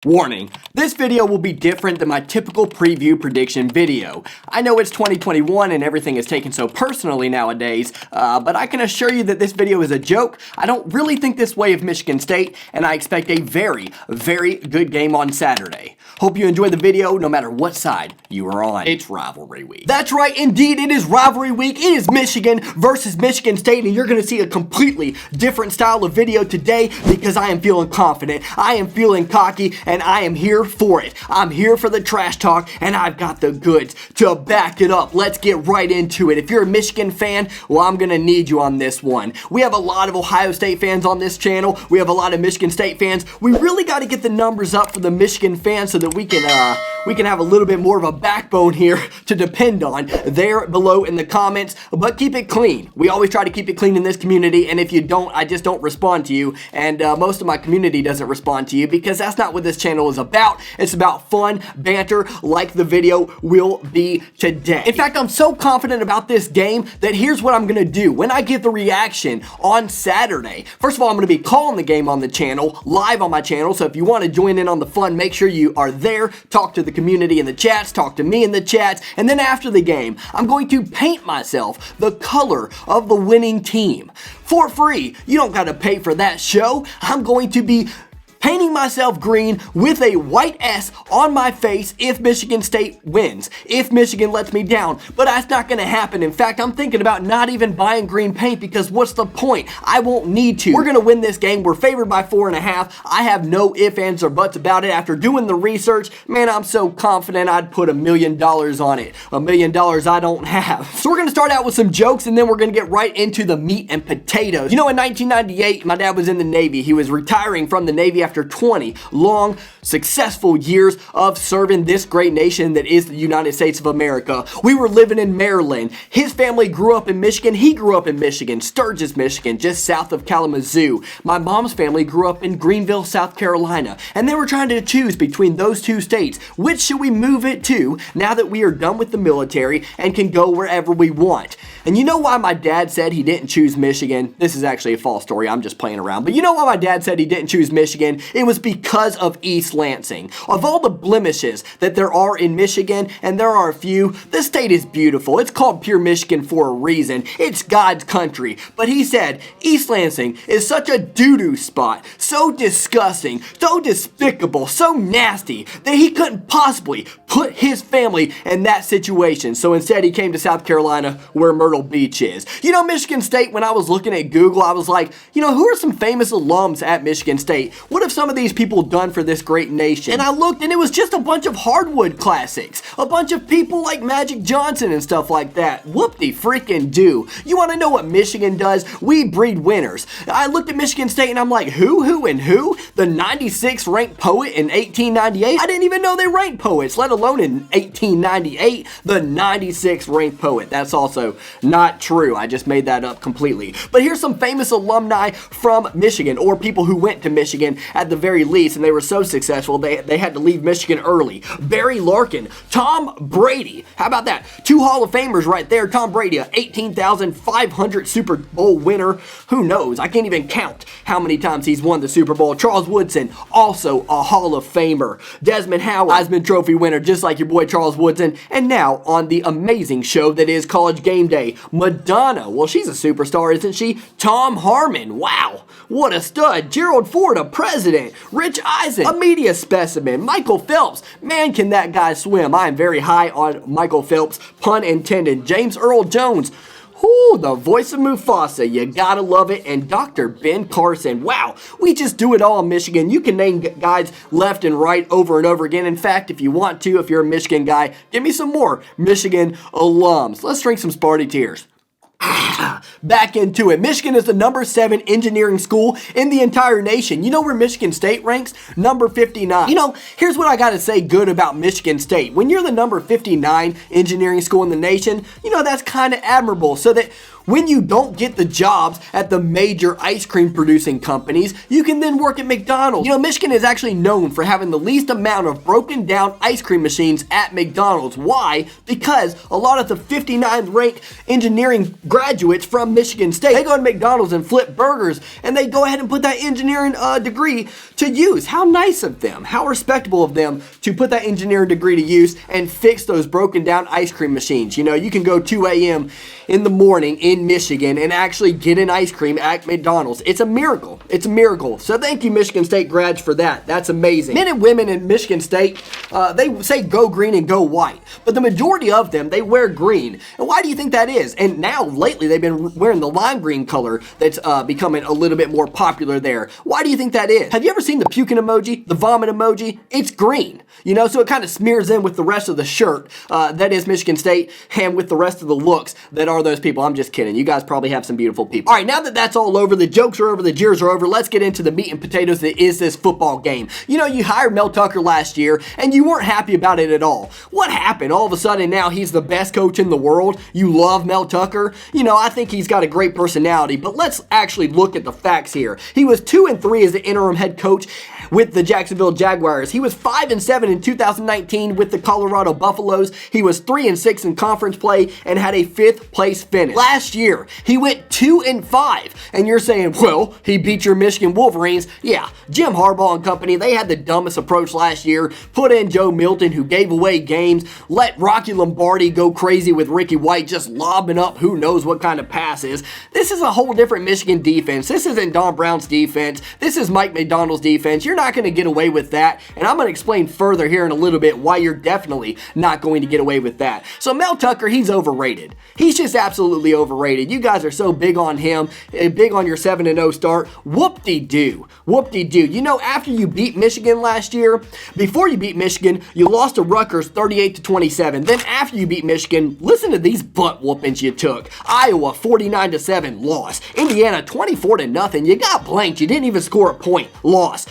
Warning, this video will be different than my typical preview prediction video. I know it's 2021 and everything is taken so personally nowadays, but I can assure you that this video is a joke. I don't really think this way of Michigan State, and I expect a very, very good game on Saturday. Hope you enjoy the video no matter what side you are on. It's rivalry week. That's right, indeed, it is rivalry week. It is Michigan versus Michigan State, and you're going to see a completely different style of video today because I am feeling confident, I am feeling cocky, and I am here for it. I'm here for the trash talk, and I've got the goods to back it up. Let's get right into it. If you're a Michigan fan, well, I'm going to need you on this one. We have a lot of Ohio State fans on this channel. We have a lot of Michigan State fans. We really got to get the numbers up for the Michigan fans so that we can have a little bit more of a backbone here to depend on there below in the comments, but keep it clean. We always try to keep it clean in this community, and if you don't, I just don't respond to you, and most of my community doesn't respond to you because that's not what this channel is about. It's about fun, banter, like the video will be today. In fact, I'm so confident about this game that here's what I'm gonna do. When I give the reaction on Saturday, first of all, I'm gonna be calling the game on the channel, live on my channel, so if you wanna join in on the fun, make sure you are there, talk to the community in the chats, talk to me in the chats, and then after the game, I'm going to paint myself the color of the winning team for free. You don't gotta pay for that show. I'm going to be painting myself green with a white S on my face if Michigan State wins, if Michigan lets me down, but that's not going to happen. In fact, I'm thinking about not even buying green paint because what's the point? I won't need to. We're going to win this game. We're favored by 4.5. I have no ifs, ands, or buts about it. After doing the research, man, I'm so confident I'd put $1 million on it. $1 million I don't have. So we're going to start out with some jokes and then we're going to get right into the meat and potatoes. You know, in 1998, my dad was in the Navy. He was retiring from the Navy after 20 long, successful years of serving this great nation that is the United States of America. We were living in Maryland. His family grew up in Michigan. He grew up in Michigan, Sturgis, Michigan, just south of Kalamazoo. My mom's family grew up in Greenville, South Carolina, and they were trying to choose between those two states. Which should we move it to now that we are done with the military and can go wherever we want? And you know why my dad said he didn't choose Michigan? This is actually a false story. I'm just playing around. But you know why my dad said he didn't choose Michigan? It was because of East Lansing. Of all the blemishes that there are in Michigan, and there are a few, the state is beautiful. It's called pure Michigan for a reason. It's God's country. But he said East Lansing is such a doo-doo spot, so disgusting, so despicable, so nasty, that he couldn't possibly put his family in that situation. So instead he came to South Carolina where Myrtle Beach is. You know, Michigan State, when I was looking at Google, I was like, you know, who are some famous alums at Michigan State? What have some of these people done for this great nation? And I looked and it was just a bunch of hardwood classics. A bunch of people like Magic Johnson and stuff like that. Whoop-de-freaking do. You want to know what Michigan does? We breed winners. I looked at Michigan State and I'm like, who, and who? The 96th ranked poet in 1898? I didn't even know they ranked poets, let alone in 1898. The 96th ranked poet. That's also not true. I just made that up completely. But here's some famous alumni from Michigan, or people who went to Michigan at the very least, and they were so successful they had to leave Michigan early. Barry Larkin, Tom Brady. How about that? Two Hall of Famers right there. Tom Brady, a 18,500 Super Bowl winner. Who knows? I can't even count how many times he's won the Super Bowl. Charles Woodson, also a Hall of Famer. Desmond Howard, Heisman Trophy winner, just like your boy Charles Woodson. And now on the amazing show that is College Game Day, Madonna. Well, she's a superstar, isn't she? Tom Harmon. Wow, what a stud. Gerald Ford, a president. Rich Eisen, a media specimen. Michael Phelps, man, can that guy swim. I am very high on Michael Phelps, pun intended. James Earl Jones, ooh, the voice of Mufasa, you gotta love it. And Dr. Ben Carson. Wow, we just do it all in Michigan. You can name guys left and right over and over again. In fact, if you want to, if you're a Michigan guy, give me some more Michigan alums. Let's drink some Sparty tears. Back into it. Michigan is the number 7 engineering school in the entire nation. You know where Michigan State ranks? Number 59. You know, here's what I gotta say good about Michigan State. When you're the number 59 engineering school in the nation, you know, that's kind of admirable. So that When you don't get the jobs at the major ice cream producing companies, you can then work at McDonald's. You know, Michigan is actually known for having the least amount of broken down ice cream machines at McDonald's. Why? Because a lot of the 59th ranked engineering graduates from Michigan State, they go to McDonald's and flip burgers, and they go ahead and put that engineering degree to use. How nice of them. How respectable of them to put that engineering degree to use and fix those broken down ice cream machines. You know, you can go 2 a.m. in the morning in Michigan and actually get an ice cream at McDonald's. It's a miracle. It's a miracle. So thank you, Michigan State grads, for that. That's amazing. Men and women in Michigan State, they say go green and go white, but the majority of them, they wear green. And why do you think that is? And now lately they've been wearing the lime green color that's becoming a little bit more popular there. Why do you think that is? Have you ever seen the puking emoji, the vomit emoji? It's green, you know, so it kind of smears in with the rest of the shirt that is Michigan State, and with the rest of the looks that are those people. I'm just kidding. You guys probably have some beautiful people. All right, now that that's all over, the jokes are over, the jeers are over, let's get into the meat and potatoes that is this football game. You know, you hired Mel Tucker last year, and you weren't happy about it at all. What happened? All of a sudden now he's the best coach in the world. You love Mel Tucker. You know, I think he's got a great personality, but let's actually look at the facts here. He was 2-3 as the interim head coach with the Jacksonville Jaguars. He was 5-7 in 2019 with the Colorado Buffaloes. He was 3-6 in conference play and had a 5th place finish. Last year, he went 2-5, and you're saying, well, he beat your Michigan Wolverines. Yeah, Jim Harbaugh and company, they had the dumbest approach last year. Put in Joe Milton, who gave away games. Let Rocky Lombardi go crazy with Ricky White, just lobbing up who knows what kind of passes. This is a whole different Michigan defense. This isn't Don Brown's defense. This is Mike McDonald's defense. You're not going to get away with that, and I'm going to explain further here in a little bit why you're definitely not going to get away with that. So Mel Tucker, he's overrated. He's just absolutely overrated. You guys are so big on him, big on your 7-0 start. Whoop-de-doo. Whoop-de-doo. You know, after you beat Michigan last year, before you beat Michigan, you lost to Rutgers 38-27. Then after you beat Michigan, listen to these butt whoopings you took. Iowa 49-7, loss. Indiana 24-0. You got blanked. You didn't even score a point, loss.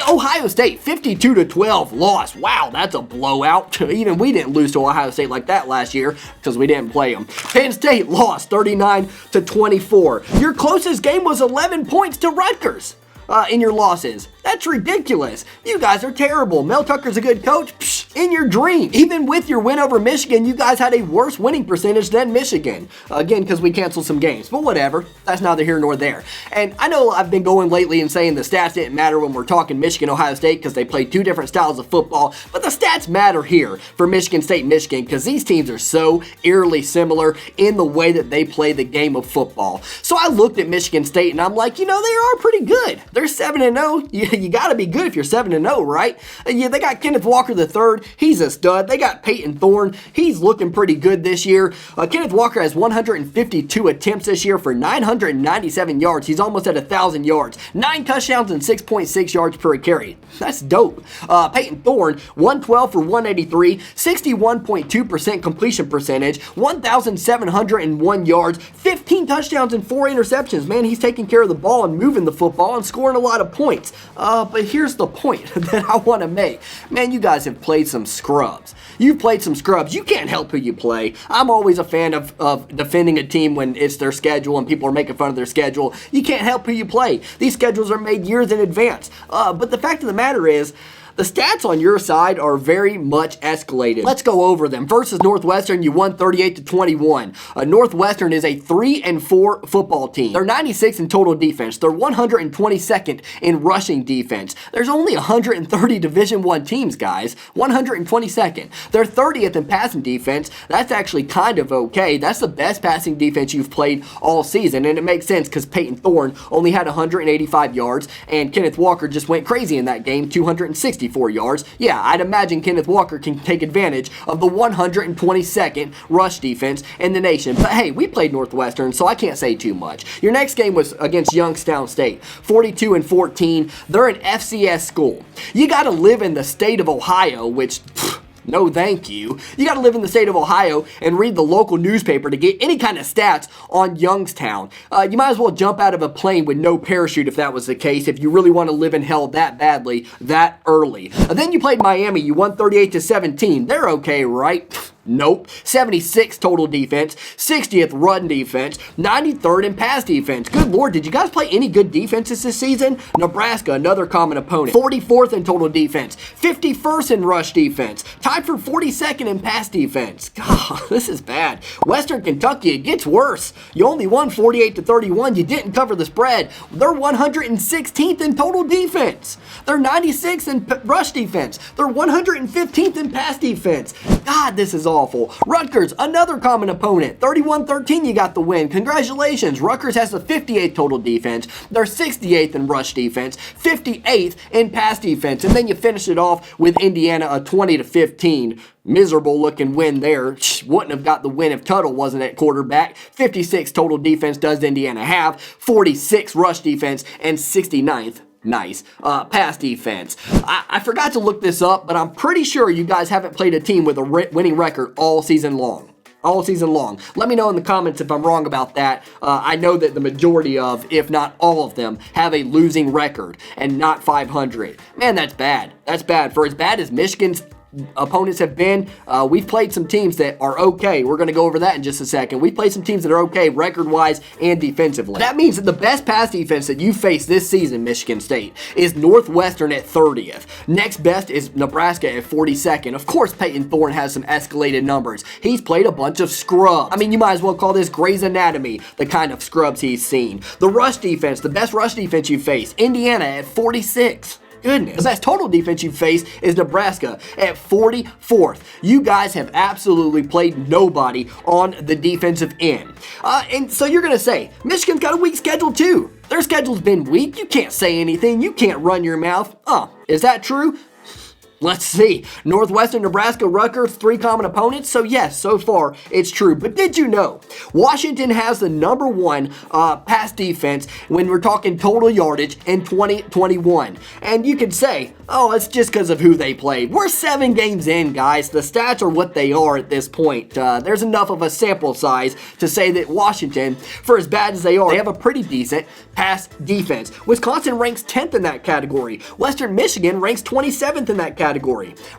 Ohio State 52-12, loss. Wow, that's a blowout. Even we didn't lose to Ohio State like that last year because we didn't play them. Penn State lost 39-24. Your closest game was 11 points to Rutgers in your losses. That's ridiculous. You guys are terrible. Mel Tucker's a good coach? Psh, in your dream. Even with your win over Michigan, you guys had a worse winning percentage than Michigan. Again, because we canceled some games. But whatever. That's neither here nor there. And I know I've been going lately and saying the stats didn't matter when we're talking Michigan, Ohio State, because they play two different styles of football. But the stats matter here for Michigan State and Michigan, because these teams are so eerily similar in the way that they play the game of football. So I looked at Michigan State and I'm like, you know, they are pretty good. They're 7-0. You got to be good if you're 7-0, right? Yeah, they got Kenneth Walker III. He's a stud. They got Payton Thorne. He's looking pretty good this year. Kenneth Walker has 152 attempts this year for 997 yards. He's almost at 1,000 yards. 9 touchdowns and 6.6 yards per carry. That's dope. Payton Thorne, 112 for 183, 61.2% completion percentage, 1,701 yards, 15 touchdowns and 4 interceptions. Man, he's taking care of the ball and moving the football and scoring a lot of points. But here's the point that I want to make. Man, you guys have played some scrubs. You've played some scrubs. You can't help who you play. I'm always a fan of defending a team when it's their schedule and people are making fun of their schedule. You can't help who you play. These schedules are made years in advance. But the fact of the matter is, the stats on your side are very much escalated. Let's go over them. Versus Northwestern, you won 38-21. Northwestern is a 3-4 football team. They're 96 in total defense. They're 122nd in rushing defense. There's only 130 Division I teams, guys. 122nd. They're 30th in passing defense. That's actually kind of okay. That's the best passing defense you've played all season, and it makes sense because Payton Thorne only had 185 yards, and Kenneth Walker just went crazy in that game, 264 yards. Yeah, I'd imagine Kenneth Walker can take advantage of the 122nd rush defense in the nation. But hey, we played Northwestern, so I can't say too much. Your next game was against Youngstown State, 42-14. They're an FCS school. You got to live in the state of Ohio, which... no thank you. You got to live in the state of Ohio and read the local newspaper to get any kind of stats on Youngstown. You might as well jump out of a plane with no parachute if that was the case, if you really want to live in hell that badly, that early. Then you played Miami. You won 38-17. They're okay, right? Nope. 76th total defense, 60th run defense, 93rd in pass defense. Good Lord, did you guys play any good defenses this season? Nebraska, another common opponent. 44th in total defense, 51st in rush defense, tied for 42nd in pass defense. God, this is bad. Western Kentucky, it gets worse. You only won 48-31. You didn't cover the spread. They're 116th in total defense. They're 96th in rush defense. They're 115th in pass defense. God, this is awful. Rutgers, another common opponent. 31-13, you got the win. Congratulations. Rutgers has the 58th total defense. They're 68th in rush defense, 58th in pass defense. And then you finish it off with Indiana, a 20-15. Miserable looking win there. Wouldn't have got the win if Tuttle wasn't at quarterback. 56 total defense does Indiana have. 46 rush defense and 69th. Nice. Pass defense. I forgot to look this up, but I'm pretty sure you guys haven't played a team with a winning record all season long. All season long. Let me know in the comments if I'm wrong about that. I know that the majority of, if not all of them, have a losing record and not 500. Man, that's bad. That's bad. For as bad as Michigan's opponents have been, we've played some teams that are okay. We're going to go over that in just a second. We've played some teams that are okay record-wise and defensively. That means that the best pass defense that you face this season, Michigan State, is Northwestern at 30th. Next best is Nebraska at 42nd. Of course, Payton Thorne has some escalated numbers. He's played a bunch of scrubs. I mean, you might as well call this Grey's Anatomy, the kind of scrubs he's seen. The rush defense, the best rush defense you face, Indiana at 46. Goodness. The best total defense you face is Nebraska at 44th. You guys have absolutely played nobody on the defensive end. And so you're going to say, Michigan's got a weak schedule too. Their schedule's been weak. You can't say anything. You can't run your mouth. Is that true? Let's see. Northwestern, Nebraska, Rutgers, 3 common opponents. So yes, so far it's true. But did you know Washington has the #1 pass defense when we're talking total yardage in 2021? And you could say, oh, it's just because of who they played. We're 7 games in, guys. The stats are what they are at this point. There's enough of a sample size to say that Washington, for as bad as they are, they have a pretty decent pass defense. Wisconsin ranks 10th in that category. Western Michigan ranks 27th in that category.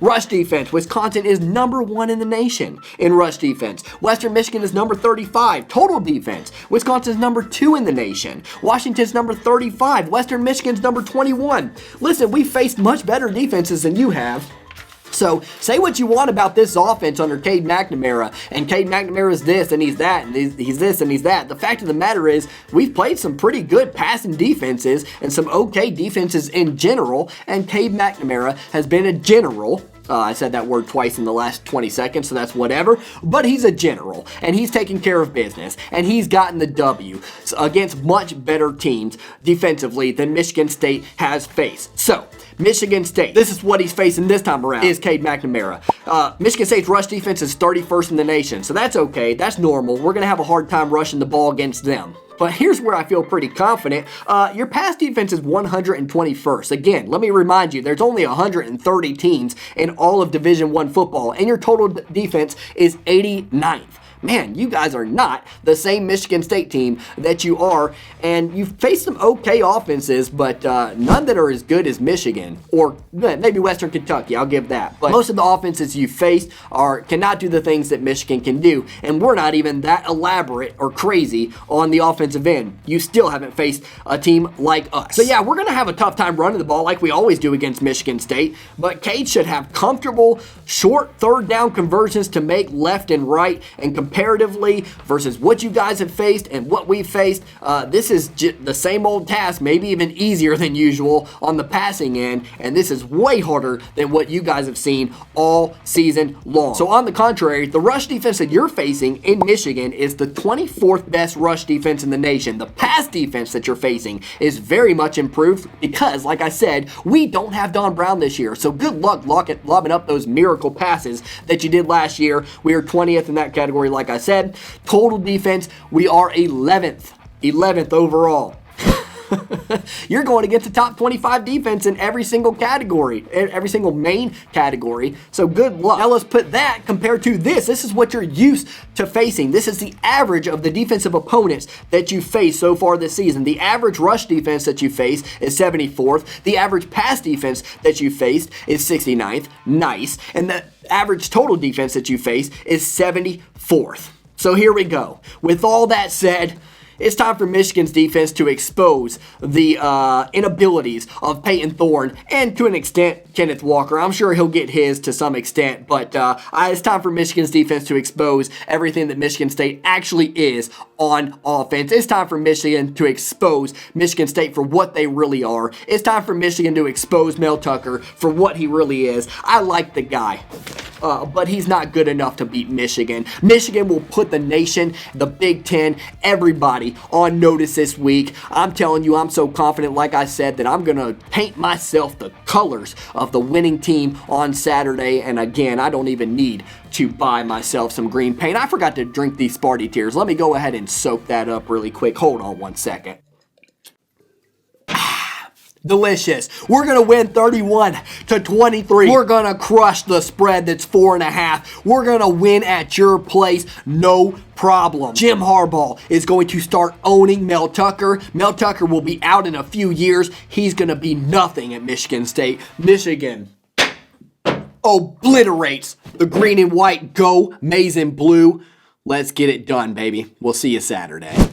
Rush defense, Wisconsin is #1 in the nation in rush defense. Western Michigan is number 35. Total defense, Wisconsin's #2 in the nation. Washington's number 35. Western Michigan's number 21. Listen, we faced much better defenses than you have. So, say what you want about this offense under Cade McNamara, and Cade McNamara is this, and he's that, and he's this, and he's that. The fact of the matter is, we've played some pretty good passing defenses, and some okay defenses in general, and Cade McNamara has been a general. I said that word twice in the last 20 seconds, so that's whatever. But he's a general, and he's taking care of business, and he's gotten the W against much better teams defensively than Michigan State has faced. So, Michigan State, this is what he's facing this time around, is Cade McNamara. Michigan State's rush defense is 31st in the nation, so that's okay. That's normal. We're going to have a hard time rushing the ball against them. But here's where I feel pretty confident. Your pass defense is 121st. Again, let me remind you, there's only 130 teams in all of Division I football, and your total defense is 89th. Man, you guys are not the same Michigan State team that you are, and you've faced some okay offenses, but none that are as good as Michigan, or maybe Western Kentucky, I'll give that. But most of the offenses you faced cannot do the things that Michigan can do, and we're not even that elaborate or crazy on the offensive end. You still haven't faced a team like us. So yeah, we're going to have a tough time running the ball like we always do against Michigan State, but Cade should have comfortable, short third down conversions to make left and right, and comparatively versus what you guys have faced and what we've faced, this is the same old task, maybe even easier than usual on the passing end, and this is way harder than what you guys have seen all season long. So on the contrary, the rush defense that you're facing in Michigan is the 24th best rush defense in the nation. The pass defense that you're facing is very much improved because, like I said, we don't have Don Brown this year, so good luck lobbing up those miracle passes that you did last year. We are 20th in that category, like I said. Total defense, we are 11th overall. You're going against the top 25 defense in every single category, every single main category. So good luck. Now let's put that compared to this. This is what you're used to facing. This is the average of the defensive opponents that you face so far this season. The average rush defense that you face is 74th. The average pass defense that you faced is 69th. Nice. And the average total defense that you face is 74th. So here we go. With all that said, it's time for Michigan's defense to expose the inabilities of Payton Thorne and, to an extent, Kenneth Walker. I'm sure he'll get his to some extent, but it's time for Michigan's defense to expose everything that Michigan State actually is on offense. It's time for Michigan to expose Michigan State for what they really are. It's time for Michigan to expose Mel Tucker for what he really is. I like the guy. But he's not good enough to beat Michigan. Michigan will put the nation, the Big Ten, everybody on notice this week. I'm telling you, I'm so confident, like I said, that I'm going to paint myself the colors of the winning team on Saturday. And again, I don't even need to buy myself some green paint. I forgot to drink these Sparty tears. Let me go ahead and soak that up really quick. Hold on one second. Delicious. We're going to win 31-23. We're going to crush the spread that's 4.5. We're going to win at your place. No problem. Jim Harbaugh is going to start owning Mel Tucker. Mel Tucker will be out in a few years. He's going to be nothing at Michigan State. Michigan obliterates the green and white. Go maize and blue. Let's get it done, baby. We'll see you Saturday.